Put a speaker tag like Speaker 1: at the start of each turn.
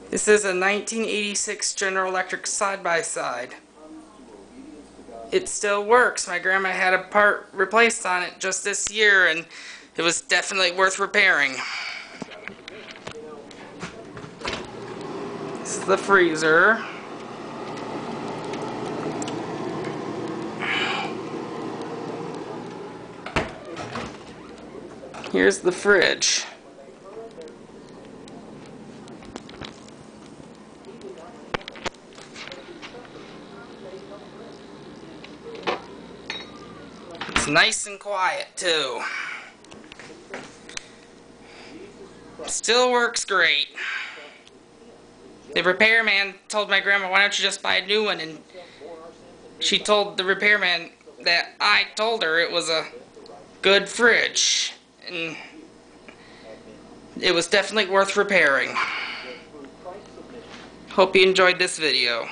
Speaker 1: This is a 1986 General Electric side-by-side. It still works. My grandma had a part replaced on it just this year, and it was definitely worth repairing. This is the freezer. Here's the fridge. It's nice and quiet too. Still works great. The repairman told my grandma, why don't you just buy a new one? And she told the repairman that I told her it was a good fridge. And it was definitely worth repairing. Hope you enjoyed this video.